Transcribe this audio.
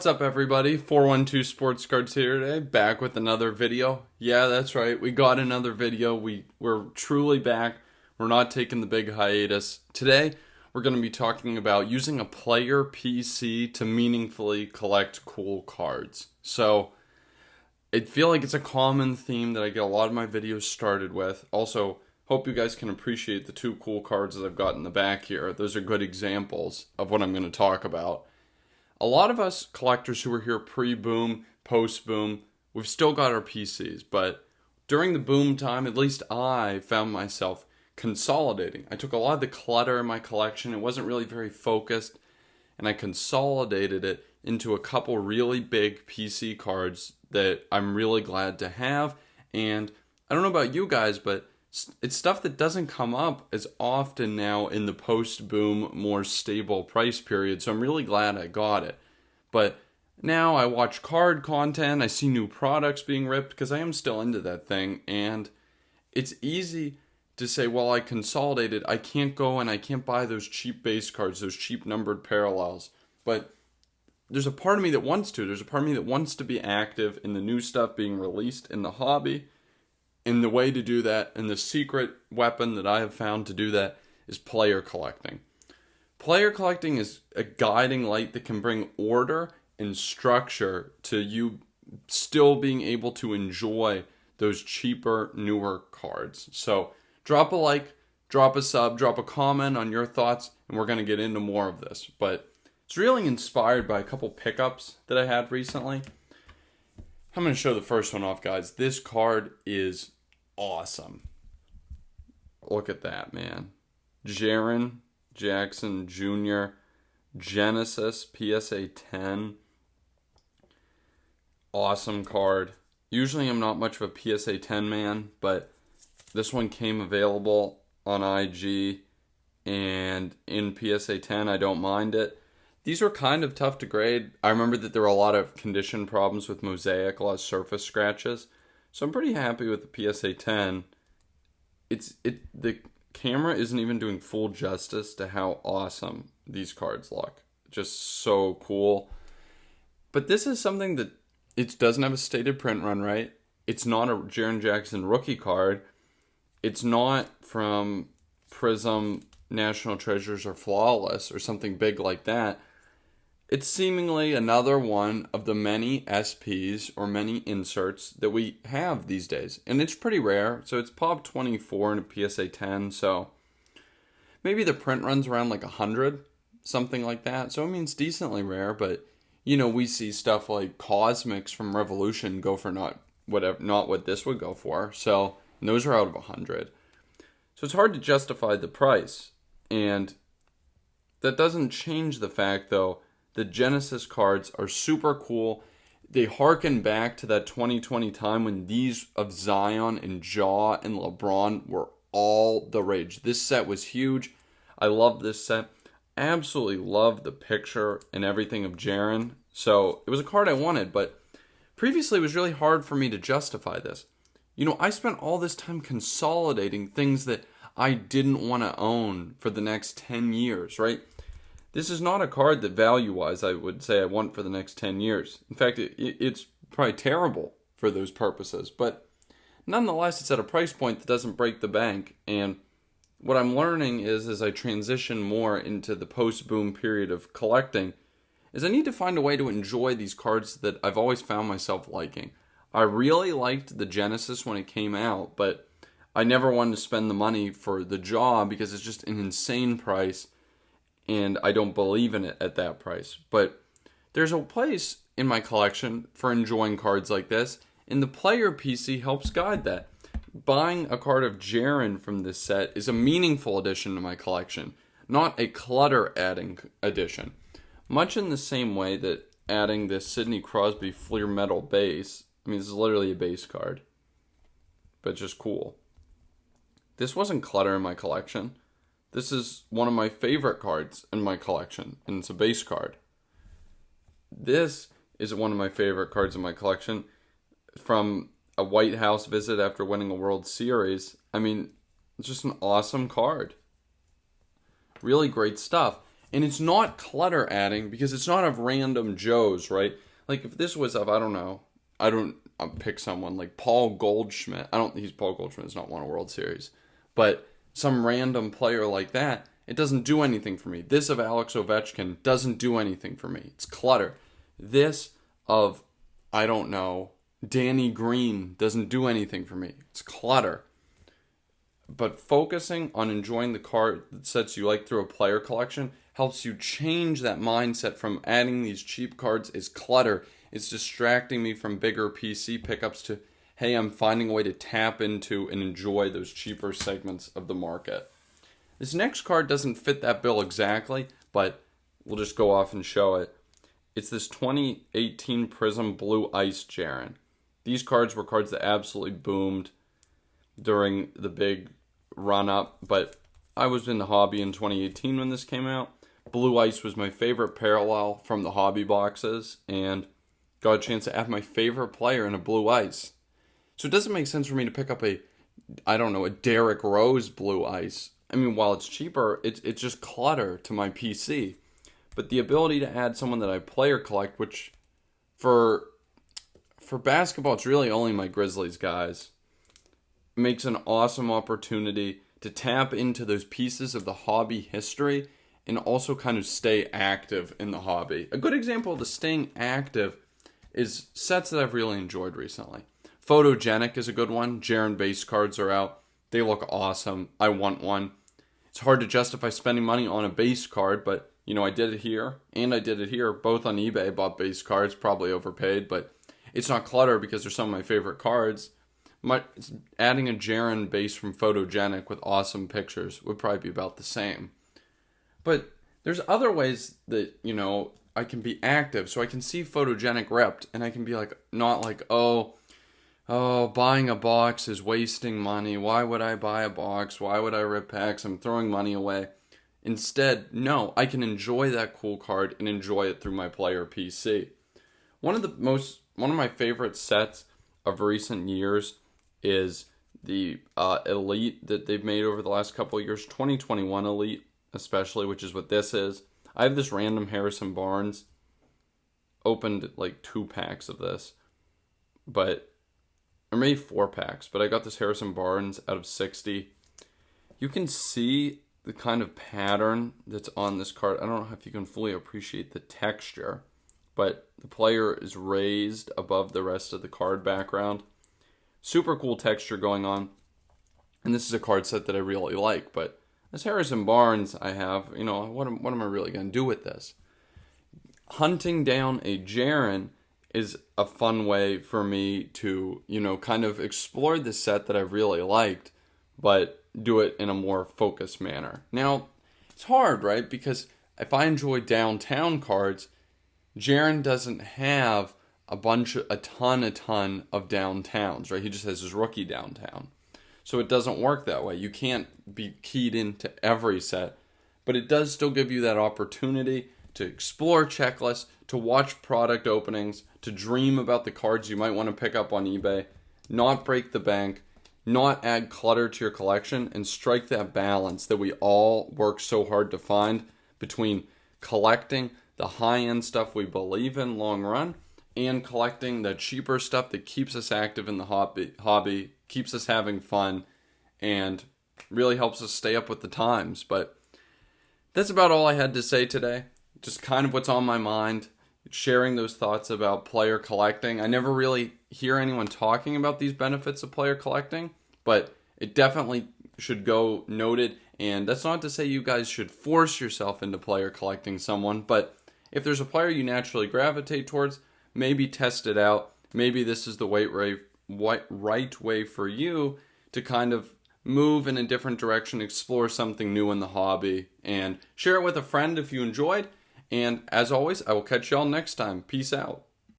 What's up, everybody? 412 Sports Cards here today, back with another video. Yeah, that's right, we got another video. We're truly back. We're not taking the big hiatus. Today, we're going to be talking about using a player PC to meaningfully collect cool cards. So, I feel like it's a common theme that I get a lot of my videos started with. Also, hope you guys can appreciate the two cool cards that I've got in the back here. Those are good examples of what I'm going to talk about. A lot of us collectors who were here pre-boom, post-boom, we've still got our PCs, but during the boom time, at least I found myself consolidating. I took a lot of the clutter in my collection, it wasn't really very focused, and I consolidated it into a couple really big PC cards that I'm really glad to have. And I don't know about you guys, but it's stuff that doesn't come up as often now in the post-boom, more stable price period, so I'm really glad I got it. But now I watch card content, I see new products being ripped, because I am still into that thing, and it's easy to say, well, I consolidated, I can't go and I can't buy those cheap base cards, those cheap numbered parallels. But there's a part of me that wants to. There's a part of me that wants to be active in the new stuff being released in the hobby. And the way to do that, and the secret weapon that I have found to do that, is player collecting. Player collecting is a guiding light that can bring order and structure to you still being able to enjoy those cheaper, newer cards. So drop a like, drop a sub, drop a comment on your thoughts, and we're going to get into more of this. But it's really inspired by a couple pickups that I had recently. I'm going to show the first one off, guys. This card is awesome. Look at that, man. Jaren Jackson Jr. Genesis PSA 10. Awesome card. Usually I'm not much of a PSA 10 man, but this one came available on IG, and in PSA 10 I don't mind it. These were kind of tough to grade. I remember that there were a lot of condition problems with mosaic, a lot of surface scratches. So I'm pretty happy with the PSA 10. The camera isn't even doing full justice to how awesome these cards look. Just so cool. But this is something that it doesn't have a stated print run, right? It's not a Jaren Jackson rookie card. It's not from Prism, National Treasures, or Flawless, or something big like that. It's seemingly another one of the many SPs or many inserts that we have these days. And it's pretty rare. So it's POB 24 in a PSA 10. So maybe the print runs around like 100, something like that. So I mean, it's decently rare. But, you know, we see stuff like Cosmics from Revolution go for not what this would go for. So those are out of 100. So it's hard to justify the price. And that doesn't change the fact, though, the Genesis cards are super cool. They harken back to that 2020 time when these of Zion and Ja and LeBron were all the rage. This set was huge. I love this set. Absolutely love the picture and everything of Jaren. So it was a card I wanted, but previously it was really hard for me to justify this. You know, I spent all this time consolidating things that I didn't want to own for the next 10 years, right? This is not a card that value-wise I would say I want for the next 10 years. In fact, it's probably terrible for those purposes. But nonetheless, it's at a price point that doesn't break the bank. And what I'm learning is, as I transition more into the post-boom period of collecting, is I need to find a way to enjoy these cards that I've always found myself liking. I really liked the Genesis when it came out, but I never wanted to spend the money for the Ja because it's just an insane price. And I don't believe in it at that price. But there's a place in my collection for enjoying cards like this, and the player PC helps guide that. Buying a card of Jaren from this set is a meaningful addition to my collection, not a clutter-adding addition. Much in the same way that adding this Sidney Crosby Fleer Metal base, I mean, this is literally a base card, but just cool. This wasn't clutter in my collection. This is one of my favorite cards in my collection, and it's a base card. This is one of my favorite cards in my collection from a White House visit after winning a World Series. I mean, it's just an awesome card. Really great stuff. And it's not clutter adding because it's not of random Joes, right? Like if this was of, I'll pick someone like Paul Goldschmidt. He's Paul Goldschmidt, has not won a World Series. But some random player like that, it doesn't do anything for me. This of Alex Ovechkin doesn't do anything for me. It's clutter. This of, Danny Green doesn't do anything for me. It's clutter. But focusing on enjoying the card sets you like through a player collection helps you change that mindset from adding these cheap cards is clutter. It's distracting me from bigger PC pickups to, hey, I'm finding a way to tap into and enjoy those cheaper segments of the market. This next card doesn't fit that bill exactly, but we'll just go off and show it. It's this 2018 Prism Blue Ice Jaren. These cards were cards that absolutely boomed during the big run-up, but I was in the hobby in 2018 when this came out. Blue Ice was my favorite parallel from the hobby boxes, and got a chance to have my favorite player in a Blue Ice. So it doesn't make sense for me to pick up a Derrick Rose Blue Ice. I mean, while it's cheaper, it's just clutter to my PC. But the ability to add someone that I player collect, which for basketball, it's really only my Grizzlies guys, makes an awesome opportunity to tap into those pieces of the hobby history and also kind of stay active in the hobby. A good example of the staying active is sets that I've really enjoyed recently. Photogenic is a good one. Jaren base cards are out. They look awesome. I want one. It's hard to justify spending money on a base card, but I did it here and I did it here. Both on eBay. I bought base cards, probably overpaid, but it's not clutter because they're some of my favorite cards. Adding a Jaren base from Photogenic with awesome pictures would probably be about the same. But there's other ways that, I can be active. So I can see Photogenic ripped and I can be like, not like, oh, buying a box is wasting money. Why would I buy a box? Why would I rip packs? I'm throwing money away. Instead, no, I can enjoy that cool card and enjoy it through my player PC. One of my favorite sets of recent years is the Elite that they've made over the last couple of years. 2021 Elite, especially, which is what this is. I have this random Harrison Barnes. Opened like 2 packs of this, or maybe 4 packs, but I got this Harrison Barnes out of 60. You can see the kind of pattern that's on this card. I don't know if you can fully appreciate the texture, but the player is raised above the rest of the card background. Super cool texture going on. And this is a card set that I really like, but this Harrison Barnes I have, what am I really going to do with this? Hunting down a Jaren is a fun way for me to, kind of explore the set that I've really liked, but do it in a more focused manner. Now, it's hard, right? Because if I enjoy downtown cards, Jaren doesn't have a ton of downtowns, right? He just has his rookie downtown. So it doesn't work that way. You can't be keyed into every set, but it does still give you that opportunity to explore checklists, to watch product openings, to dream about the cards you might want to pick up on eBay, not break the bank, not add clutter to your collection, and strike that balance that we all work so hard to find between collecting the high-end stuff we believe in long run and collecting the cheaper stuff that keeps us active in the hobby, keeps us having fun, and really helps us stay up with the times. But that's about all I had to say today. Just kind of what's on my mind, sharing those thoughts about player collecting. I never really hear anyone talking about these benefits of player collecting, but it definitely should go noted. And that's not to say you guys should force yourself into player collecting someone, but if there's a player you naturally gravitate towards, maybe test it out. Maybe this is the right way for you to kind of move in a different direction, explore something new in the hobby, and share it with a friend if you enjoyed. And as always, I will catch y'all next time. Peace out.